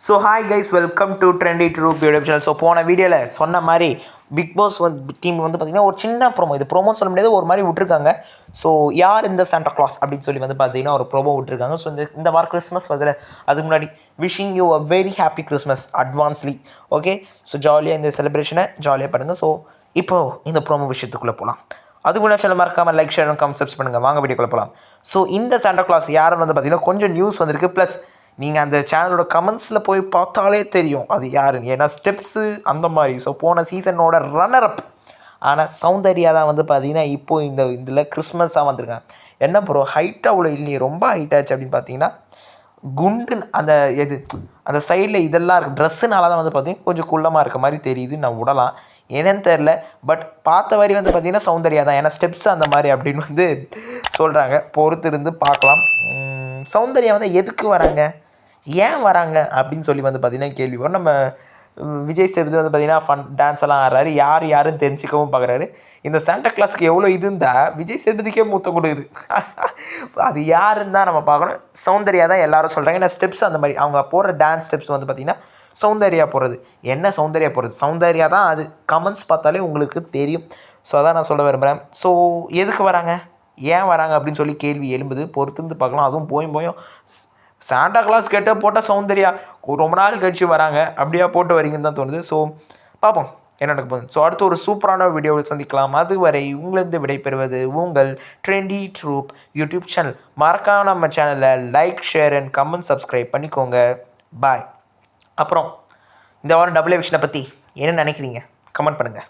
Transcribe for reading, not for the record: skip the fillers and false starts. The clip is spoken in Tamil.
So hi guys, welcome to trendy troupe YouTube channel. So போன வீடியோவில் சொன்ன மாதிரி பிக் பாஸ் டீம் பார்த்திங்கன்னா ஒரு சின்ன ப்ரோமோ, இது ப்ரோமோன்னு சொல்ல முடியாது, ஒரு மாதிரி விட்டுருக்காங்க. ஸோ யார் இந்த சாண்டா கிளாஸ் அப்படின்னு சொல்லி பார்த்திங்கன்னா ஒரு ப்ரோமோ விட்டுருக்காங்க. ஸோ இந்த வாரம் கிறிஸ்மஸ் வருதுல, அதுக்கு முன்னாடி wishing you a very happy Christmas advancely. Okay, so ஜாலியாக இந்த செலிப்ரேஷனை ஜாலியாக பண்ணுங்கள். ஸோ இப்போது இந்த ப்ரோமோ விஷயத்துக்குள்ளே போகலாம். அது முன்னாடி சேனல் மறக்காமல் லைக், ஷேர், கமெண்ட், சப்ஸ்கிரைப் பண்ணுங்கள். வாங்க வீடியோக்குள்ளே போகலாம். ஸோ இந்த சாண்டா கிளாஸ் யாருன்னு பார்த்திங்கன்னா கொஞ்சம் நியூஸ் வந்திருக்கு. ப்ளஸ் நீங்கள் அந்த சேனலோட கமெண்ட்ஸில் போய் பார்த்தாலே தெரியும் அது யாருன்னு. ஏன்னா ஸ்டெப்ஸு அந்த மாதிரி. ஸோ போன சீசனோட ரன்னர் அப் ஆனால் சௌந்தர்யா தான் பார்த்தீங்கன்னா இப்போது இந்த இதில் கிறிஸ்மஸாக வந்திருக்காங்க. என்ன ப்ரோ ஹைட்டாக அவ்வளோ இல்லையே, ரொம்ப ஹைட்டாச்சு அப்படின்னு பார்த்தீங்கன்னா குண்டு அந்த அந்த சைடில் இதெல்லாம் இருக்குது ட்ரெஸ்ஸுனால தான் பார்த்தீங்கன்னா கொஞ்சம் குள்ளமாக இருக்க மாதிரி தெரியுது. நான் விடலாம் என்னன்னு தெரில, பட் பார்த்த வரி பார்த்தீங்கன்னா சௌந்தர்யா தான். ஏன்னா ஸ்டெப்ஸ் அந்த மாதிரி அப்படின்னு சொல்கிறாங்க. பொறுத்து இருந்து பார்க்கலாம். சௌந்தர்யா எதுக்கு வராங்க, ஏன் வராங்க அப்படின்னு சொல்லி பார்த்திங்கன்னா கேள்வி வரும். நம்ம விஜய் சேதுபதி பார்த்திங்கன்னா டான்ஸ் எல்லாம் ஆடுறாரு, யாருன்னு தெரிஞ்சிக்கவும் பார்க்குறாரு. இந்த சாண்டா கிளாஸ்க்கு எவ்வளோ இது இருந்தால் விஜய் சேதுபதிக்கே மூத்தம் கொடுக்குது. அது யாருன்னு தான் நம்ம பார்க்கணும். சௌந்தர்யா தான் எல்லாரும் சொல்கிறாங்க. ஏன்னா ஸ்டெப்ஸ் அந்த மாதிரி அவங்க போடுற டான்ஸ் ஸ்டெப்ஸ் பார்த்திங்கன்னா சௌந்தர்யா போடுறது. என்ன சௌந்தர்யா போடுறது, சௌந்தர்யா தான் அது. கமெண்ட்ஸ் பார்த்தாலே உங்களுக்கு தெரியும். ஸோ அதான் நான் சொல்ல விரும்புகிறேன். ஸோ எதுக்கு வராங்க, ஏன் வராங்க அப்படின்னு சொல்லி கேள்வி எழும்புது. பொறுத்திருந்து பார்க்கலாம். அதுவும் போயும் சாண்டா கிளாஸ் கேட்டால் போட்டால் சௌந்தர்யா ரொம்ப நாள் கழிச்சு வராங்க, அப்படியா போட்டு வரீங்கன்னு தான் தோணுது. ஸோ பார்ப்போம் என்ன நடக்க போகுது. ஸோ அடுத்து ஒரு சூப்பரான வீடியோவில் சந்திக்கலாம். அதுவரை உங்களிருந்து விடைபெறுவது உங்கள் ட்ரெண்டி ட்ரூப் யூடியூப் சேனல். மறக்காம நம்ம சேனலை like, share and comment, subscribe பண்ணிக்கோங்க. பாய். அப்புறம் இந்த வாரம் டபுள் எவிக்ஷனை பற்றி என்ன நினைக்கிறீங்க கமெண்ட் பண்ணுங்கள்.